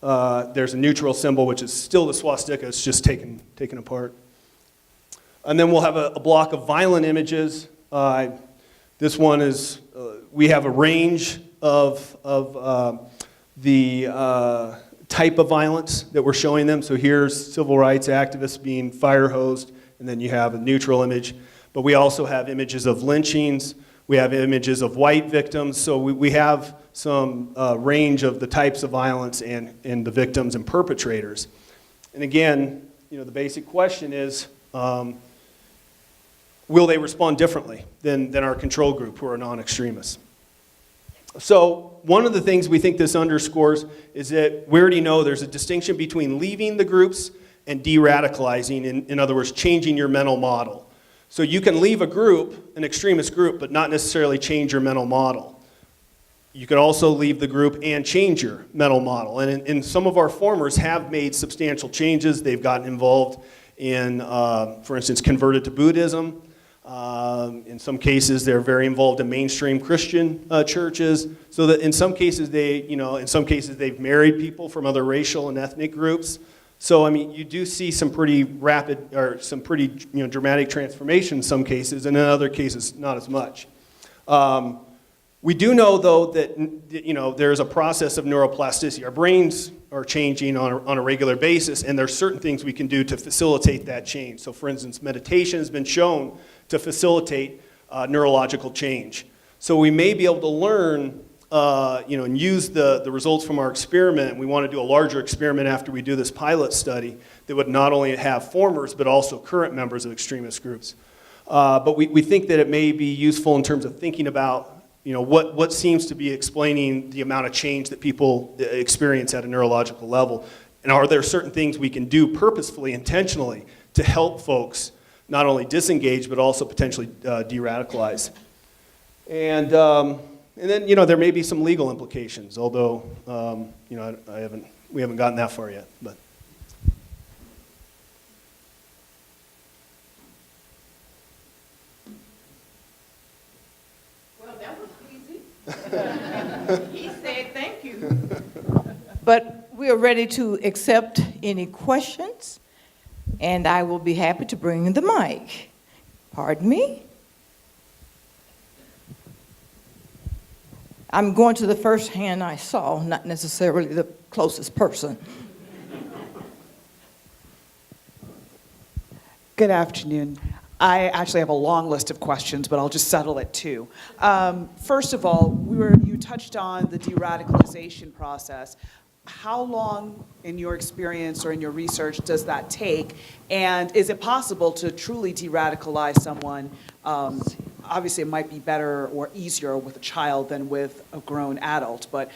There's a neutral symbol, which is still the swastika, it's just taken apart. And then we'll have a block of violent images. This one is, we have a range of the type of violence that we're showing them. So here's civil rights activists being fire hosed, and then you have a neutral image. But we also have images of lynchings. We have images of white victims, so we have some range of the types of violence and the victims and perpetrators. And again, the basic question is, will they respond differently than our control group who are non-extremists? So one of the things we think this underscores is that we already know there's a distinction between leaving the groups and de-radicalizing, in other words, changing your mental model. So you can leave a group, an extremist group, but not necessarily change your mental model. You can also leave the group and change your mental model. And some of our formers have made substantial changes. They've gotten involved in, for instance, converted to Buddhism. In some cases, they're very involved in mainstream Christian churches. So that in some cases, they've married people from other racial and ethnic groups. So, I mean, you do see some pretty rapid, or some pretty dramatic transformation in some cases, and in other cases, not as much. We do know, though, that there's a process of neuroplasticity. Our brains are changing on a regular basis, and there's certain things we can do to facilitate that change. So, for instance, meditation has been shown to facilitate neurological change. So we may be able to learn and use the results from our experiment. We want to do a larger experiment after we do this pilot study that would not only have formers, but also current members of extremist groups. But we think that it may be useful in terms of thinking about what seems to be explaining the amount of change that people experience at a neurological level. And are there certain things we can do purposefully, intentionally, to help folks not only disengage, but also potentially de-radicalize? And then, there may be some legal implications, although, we haven't gotten that far yet. But well, that was easy. He said thank you. But we are ready to accept any questions, and I will be happy to bring the mic. Pardon me? I'm going to the first hand I saw, not necessarily the closest person. Good afternoon. I actually have a long list of questions, but I'll just settle at two. First of all, you touched on the de-radicalization process. How long, in your experience or in your research, does that take? And is it possible to truly de-radicalize someone? Obviously, it might be better or easier with a child than with a grown adult, but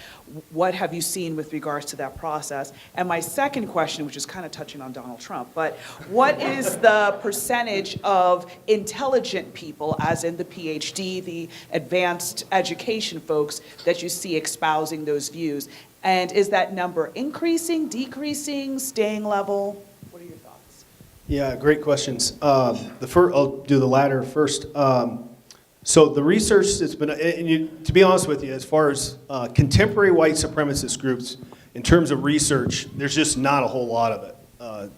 what have you seen with regards to that process? And my second question, which is kind of touching on Donald Trump, but what is the percentage of intelligent people, as in the PhD, the advanced education folks, that you see espousing those views? And is that number increasing, decreasing, staying level? What are your thoughts? yeah, great questions. I'll do the latter first. So the research that's been, to be honest with you, as far as contemporary white supremacist groups, in terms of research, there's just not a whole lot of it.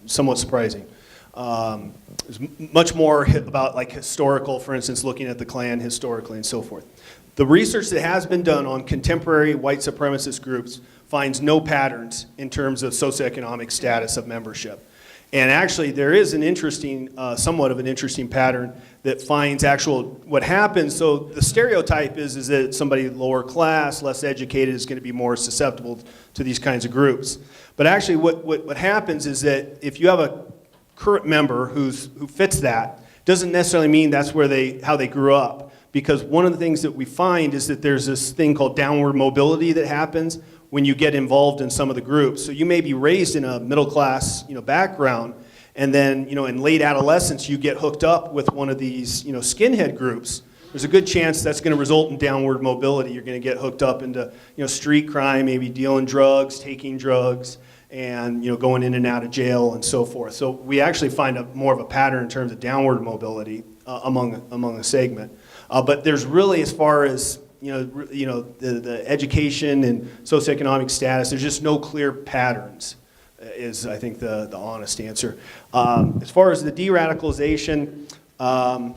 Somewhat surprising. There's much more about like historical, for instance, looking at the Klan historically and so forth. The research that has been done on contemporary white supremacist groups finds no patterns in terms of socioeconomic status of membership. And actually, there is an interesting, somewhat of an interesting pattern that finds what happens. So the stereotype is that somebody lower class, less educated, is going to be more susceptible to these kinds of groups. But actually, what happens is that if you have a current member who fits that, doesn't necessarily mean that's how they grew up. Because one of the things that we find is that there's this thing called downward mobility that happens when you get involved in some of the groups. So you may be raised in a middle class, background, and then, in late adolescence you get hooked up with one of these, skinhead groups. There's a good chance that's going to result in downward mobility. You're going to get hooked up into, street crime, maybe dealing drugs, taking drugs, and, going in and out of jail and so forth. So we actually find more of a pattern in terms of downward mobility among a segment. But there's really, as far as the education and socioeconomic status, there's just no clear patterns, is I think the honest answer. As far as the de-radicalization,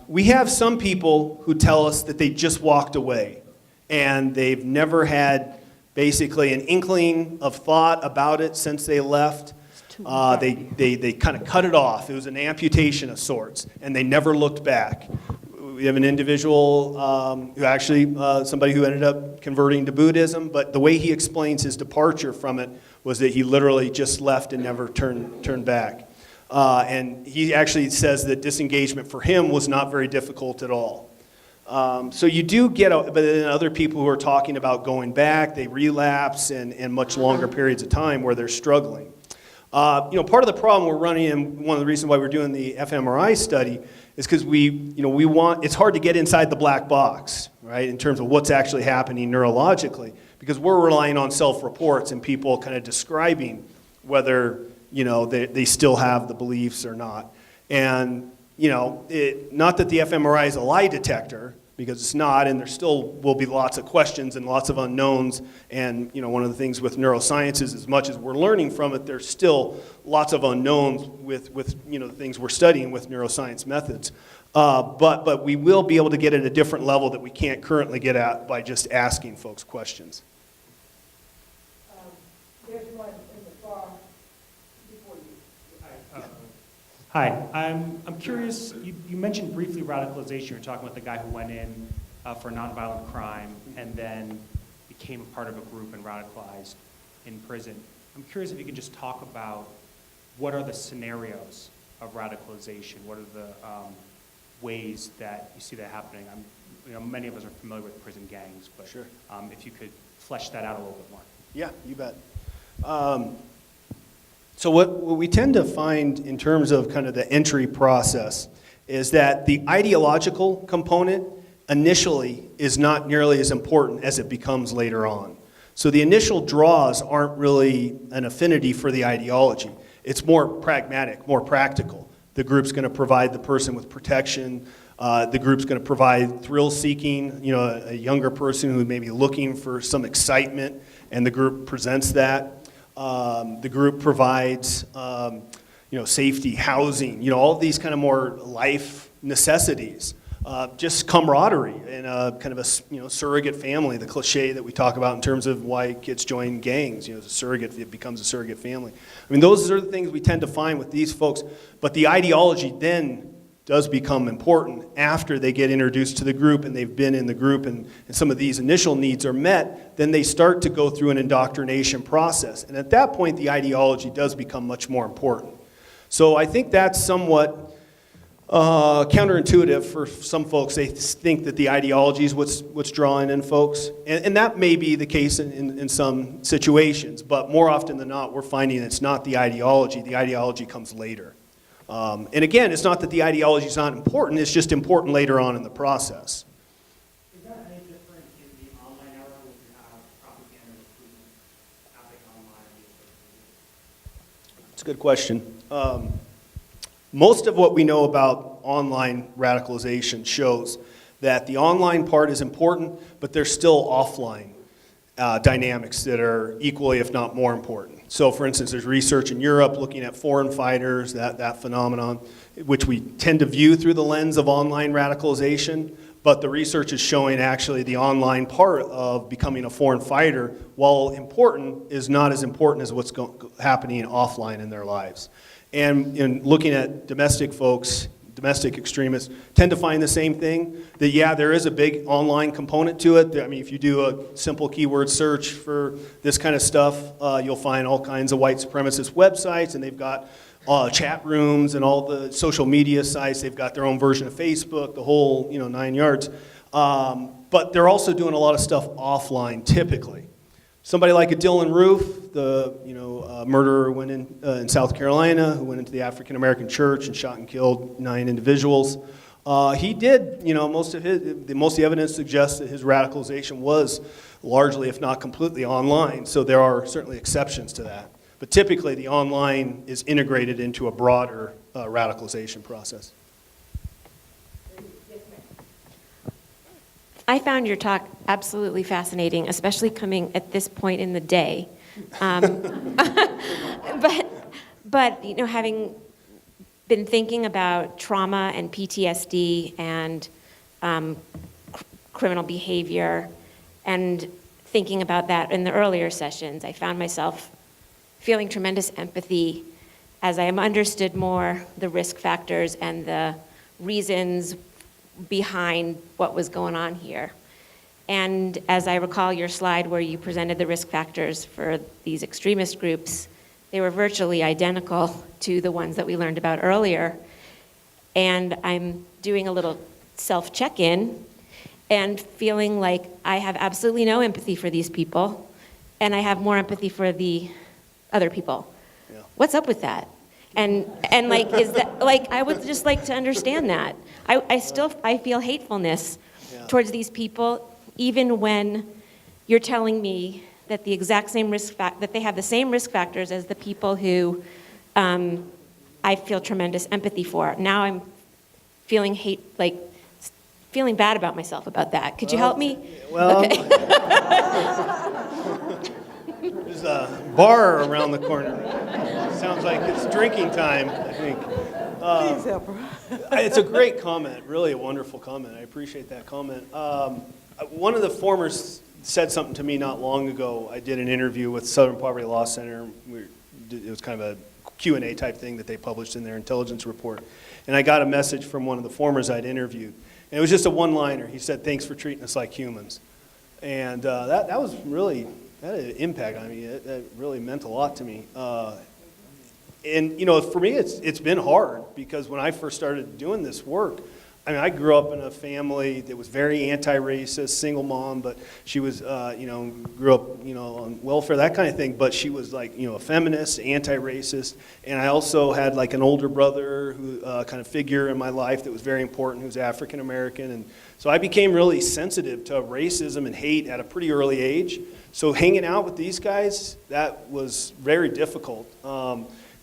we have some people who tell us that they just walked away and they've never had basically an inkling of thought about it since they left. They kind of cut it off. It was an amputation of sorts, and they never looked back. We have an individual who actually, somebody who ended up converting to Buddhism, but the way he explains his departure from it was that he literally just left and never turned back. And he actually says that disengagement for him was not very difficult at all. So you do get, but then other people who are talking about going back, they relapse and much longer periods of time where they're struggling. Part of the problem we're running, and one of the reasons why we're doing the fMRI study, is because it's hard to get inside the black box, right, in terms of what's actually happening neurologically, because we're relying on self-reports and people kind of describing whether, they still have the beliefs or not. And, not that the fMRI is a lie detector, because it's not, and there still will be lots of questions and lots of unknowns. And one of the things with neuroscience is, as much as we're learning from it, there's still lots of unknowns with the things we're studying with neuroscience methods. But we will be able to get at a different level that we can't currently get at by just asking folks questions. There's one in the far before you. Hi, I'm curious, you mentioned briefly radicalization. You were talking about the guy who went in for a nonviolent crime and then became a part of a group and radicalized in prison. I'm curious if you could just talk about what are the scenarios of radicalization? What are the ways that you see that happening? Many of us are familiar with prison gangs, but Sure. If you could flesh that out a little bit more. Yeah, you bet. So what we tend to find in terms of kind of the entry process is that the ideological component initially is not nearly as important as it becomes later on. So the initial draws aren't really an affinity for the ideology. It's more pragmatic, more practical. The group's going to provide the person with protection. The group's going to provide thrill-seeking, a younger person who may be looking for some excitement, and the group presents that. The group provides, safety, housing, all of these kind of more life necessities. Just camaraderie and kind of a surrogate family, the cliche that we talk about in terms of why kids join gangs. As a surrogate, it becomes a surrogate family. I mean, those are the things we tend to find with these folks. But the ideology then does become important after they get introduced to the group and they've been in the group and some of these initial needs are met. Then they start to go through an indoctrination process. And at that point, the ideology does become much more important. So I think that's somewhat counterintuitive for some folks. They think that the ideology is what's drawing in folks. And that may be the case in some situations, but more often than not, we're finding it's not the ideology. The ideology comes later. And again, it's not that the ideology is not important, it's just important later on in the process. Is that any different in the online era where you have propaganda recruitment happening online? It's a good question. Most of what we know about online radicalization shows that the online part is important, but there's still offline dynamics that are equally, if not more important. So for instance, there's research in Europe looking at foreign fighters, that phenomenon, which we tend to view through the lens of online radicalization, but the research is showing actually the online part of becoming a foreign fighter, while important, is not as important as what's happening offline in their lives. And in looking at domestic folks, domestic extremists tend to find the same thing, that yeah, there is a big online component to it. I mean, if you do a simple keyword search for this kind of stuff, you'll find all kinds of white supremacist websites, and they've got chat rooms and all the social media sites. They've got their own version of Facebook, the whole 9 yards. But they're also doing a lot of stuff offline, typically. Somebody like a Dylan Roof, the murderer went in South Carolina, who went into the African American church and shot and killed 9 individuals. He did, most of the evidence suggests that his radicalization was largely, if not completely, online. So there are certainly exceptions to that. But typically, the online is integrated into a broader radicalization process. I found your talk absolutely fascinating, especially coming at this point in the day. But having been thinking about trauma and PTSD and criminal behavior and thinking about that in the earlier sessions, I found myself feeling tremendous empathy as I understood more the risk factors and the reasons behind what was going on here. And as I recall your slide where you presented the risk factors for these extremist groups, they were virtually identical to the ones that we learned about earlier. And I'm doing a little self-check-in and feeling like I have absolutely no empathy for these people, and I have more empathy for the other people. Yeah. What's up with that? And like, is that, like, I would just like to understand that. I feel hatefulness towards these people, even when you're telling me that the exact same that they have the same risk factors as the people who I feel tremendous empathy for. Now I'm feeling feeling bad about myself about that. Could you help me? Well, okay. There's a bar around the corner. Sounds like it's drinking time, I think. Please help her. It's a great comment, really a wonderful comment. I appreciate that comment. One of the formers said something to me not long ago. I did an interview with Southern Poverty Law Center. It was kind of a Q&A type thing that they published in their intelligence report. And I got a message from one of the formers I'd interviewed. And it was just a one-liner. He said, "Thanks for treating us like humans." And that was really, that had an impact on me. It really meant a lot to me. And for me, it's been hard, because when I first started doing this work, I mean, I grew up in a family that was very anti-racist, single mom, but she was, grew up, on welfare, that kind of thing, but she was like, a feminist, anti-racist, and I also had like an older brother who kind of figure in my life that was very important, who's African American, and so I became really sensitive to racism and hate at a pretty early age. So hanging out with these guys, that was very difficult,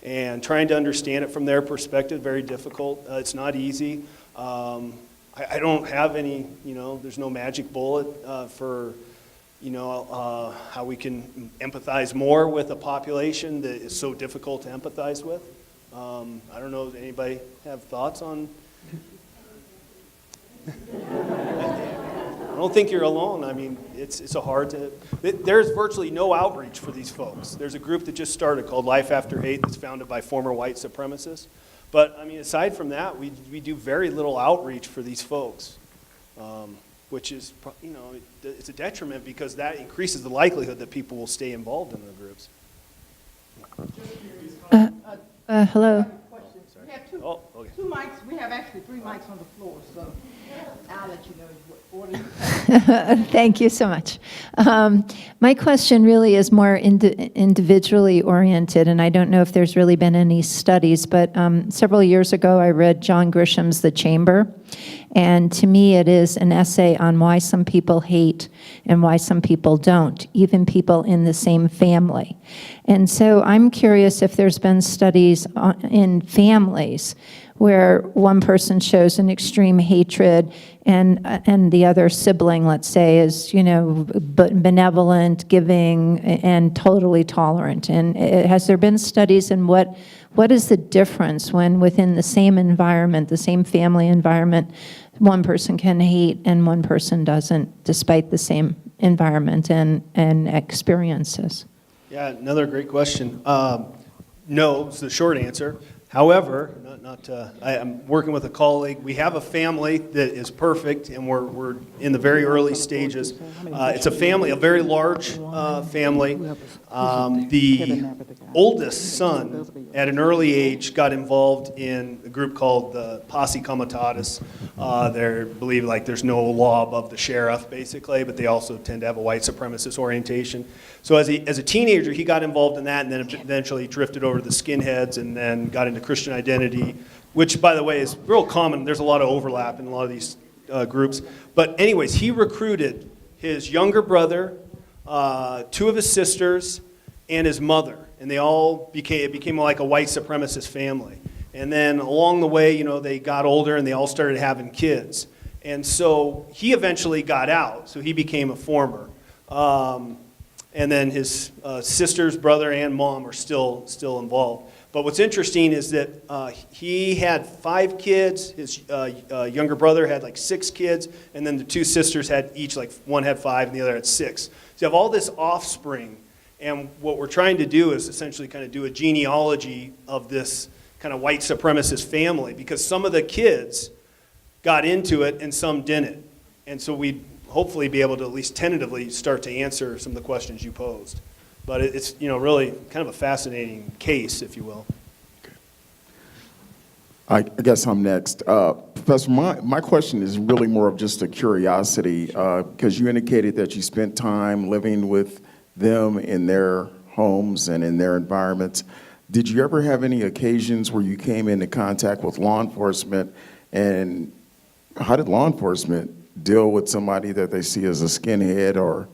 and trying to understand it from their perspective, very difficult. It's not easy. I don't have any, there's no magic bullet for, how we can empathize more with a population that is so difficult to empathize with. I don't know, does anybody have thoughts on? I don't think you're alone. I mean, it's a hard to, there's virtually no outreach for these folks. There's a group that just started called Life After Hate that's founded by former white supremacists. But, I mean, aside from that, we do very little outreach for these folks, which is, it's a detriment because that increases the likelihood that people will stay involved in the groups. Hello. We have two, Oh, okay. two mics. We have actually 3 mics on the floor, so I'll let you know what order you Thank you so much. My question really is more individually oriented, and I don't know if there's really been any studies, but several years ago I read John Grisham's The Chamber, and to me it is an essay on why some people hate and why some people don't, even people in the same family. And so I'm curious if there's been studies in families where one person shows an extreme hatred and the other sibling, let's say, is, benevolent, giving, and totally tolerant. And has there been studies in what is the difference when within the same environment, the same family environment, one person can hate and one person doesn't, despite the same environment and experiences? Yeah, another great question. No is the short answer. However, I'm working with a colleague. We have a family that is perfect, and we're in the very early stages. It's a family, a very large family. The oldest son, at an early age, got involved in a group called the Posse Comitatus. They believe like there's no law above the sheriff, basically, but they also tend to have a white supremacist orientation. So as a teenager, he got involved in that, and then eventually drifted over to the skinheads, and then got into Christian identity, which, by the way, is real common. There's a lot of overlap in a lot of these groups. But anyways, he recruited his younger brother, 2 of his sisters, and his mother, and it became like a white supremacist family. And then along the way, they got older, and they all started having kids. And so he eventually got out, so he became a former. And then his sisters, brother, and mom are still involved. But what's interesting is that he had 5 kids, his younger brother had like 6 kids, and then the 2 sisters had each, like one had 5 and the other had 6. So you have all this offspring, and what we're trying to do is essentially kind of do a genealogy of this kind of white supremacist family, because some of the kids got into it and some didn't. And so we'd hopefully be able to at least tentatively start to answer some of the questions you posed. But it's really kind of a fascinating case, if you will. I guess I'm next. Professor, my question is really more of just a curiosity, because you indicated that you spent time living with them in their homes and in their environments. Did you ever have any occasions where you came into contact with law enforcement, and how did law enforcement deal with somebody that they see as a skinhead or?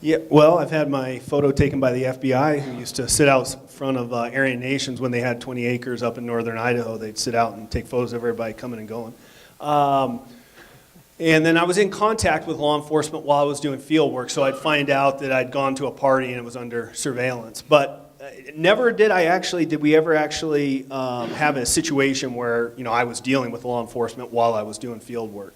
Yeah, well, I've had my photo taken by the FBI, who used to sit out front of Aryan Nations when they had 20 acres up in northern Idaho. They'd sit out and take photos of everybody coming and going. And then I was in contact with law enforcement while I was doing field work, so I'd find out that I'd gone to a party and it was under surveillance. But never did we ever actually have a situation where I was dealing with law enforcement while I was doing field work.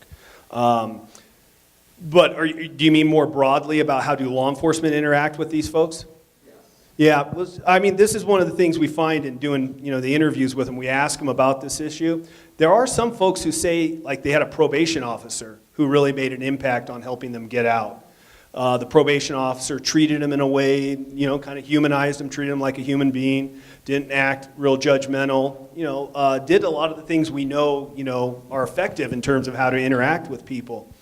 But do you mean more broadly about how do law enforcement interact with these folks? Yes. Yeah, this is one of the things we find in doing the interviews with them. We ask them about this issue. There are some folks who say like they had a probation officer who really made an impact on helping them get out. The probation officer treated him in a way, kind of humanized him, treated him like a human being, didn't act real judgmental, did a lot of the things we know, are effective in terms of how to interact with people.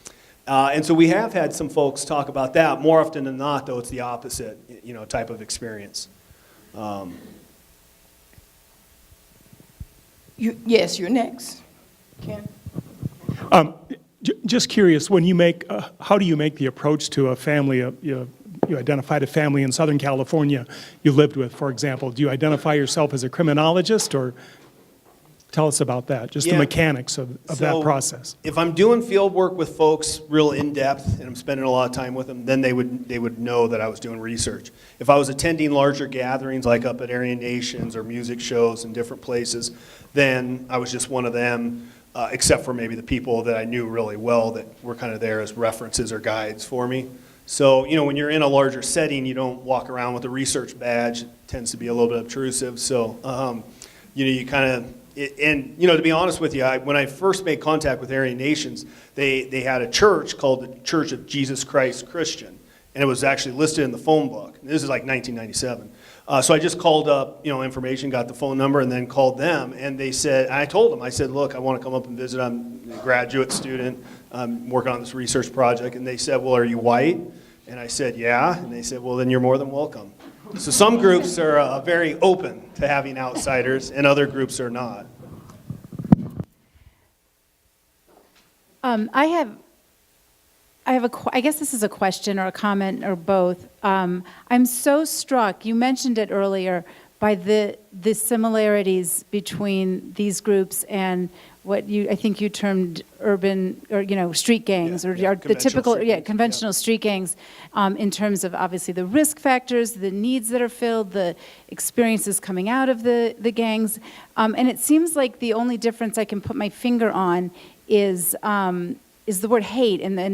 And so we have had some folks talk about that. More often than not, though, it's the opposite, type of experience. Yes, you're next. Ken? Just curious, when you make, how do you make the approach to a family, you identified a family in Southern California you lived with, for example. Do you identify yourself as a criminologist, or tell us about that, just the mechanics of that process? If I'm doing field work with folks real in-depth, and I'm spending a lot of time with them, then they would know that I was doing research. If I was attending larger gatherings, like up at Aryan Nations or music shows in different places, then I was just one of them, except for maybe the people that I knew really well that were kind of there as references or guides for me. So, when you're in a larger setting, you don't walk around with a research badge. It tends to be a little bit obtrusive. So, you kind of, and, to be honest with you, when I first made contact with Aryan Nations, they had a church called the Church of Jesus Christ Christian, and it was actually listed in the phone book. This is like 1997. So I just called up, information, got the phone number, and then called them, and they said, I told them, I said, look, I want to come up and visit. I'm a graduate student. I'm working on this research project. And they said, well, are you white? And I said, yeah. And they said, well, then you're more than welcome. So some groups are very open to having outsiders, and other groups are not. I guess this is a question or a comment or both. I'm so struck, you mentioned it earlier, by the similarities between these groups and what I think you termed urban, or street gangs, or the typical, conventional street gangs, in terms of obviously the risk factors, the needs that are filled, the experiences coming out of the gangs. And it seems like the only difference I can put my finger on is the word hate, and I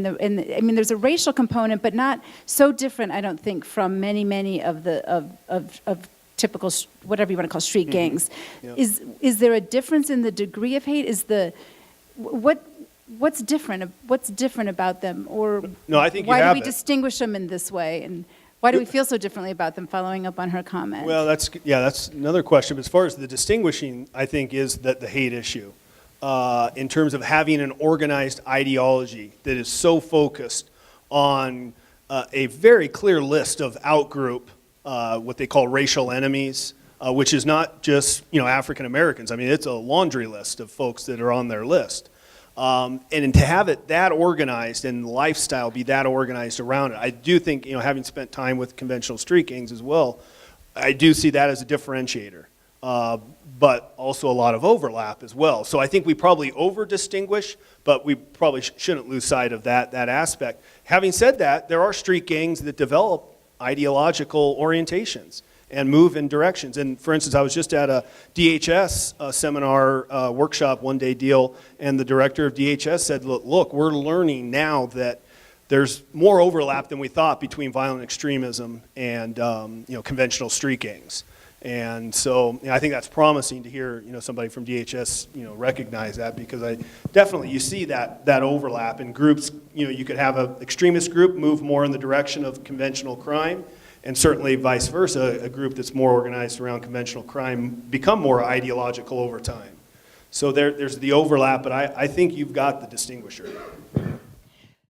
mean, there's a racial component, but not so different, I don't think, from many of the typical, whatever you want to call street gangs. Yeah. Is there a difference in the degree of hate? What's different about them, or No, I think you why do have we it. distinguish them in this way, and why do we feel so differently about them? Following up on her comment. Well, that's another question. But as far as the distinguishing, I think, is that the hate issue. In terms of having an organized ideology that is so focused on a very clear list of outgroup, what they call racial enemies, which is not just African Americans. I mean, it's a laundry list of folks that are on their list. And to have it that organized and the lifestyle be that organized around it, I do think, having spent time with conventional street gangs as well, I do see that as a differentiator. But also a lot of overlap as well. So I think we probably over-distinguish, but we probably shouldn't lose sight of that aspect. Having said that, there are street gangs that develop ideological orientations and move in directions. And for instance, I was just at a DHS seminar, workshop, one-day deal, and the director of DHS said, look, we're learning now that there's more overlap than we thought between violent extremism and conventional street gangs. And so I think that's promising to hear somebody from DHS recognize that, because you see that overlap in groups. You could have an extremist group move more in the direction of conventional crime, and certainly vice versa, a group that's more organized around conventional crime become more ideological over time. So there's the overlap, but I think you've got the distinguisher.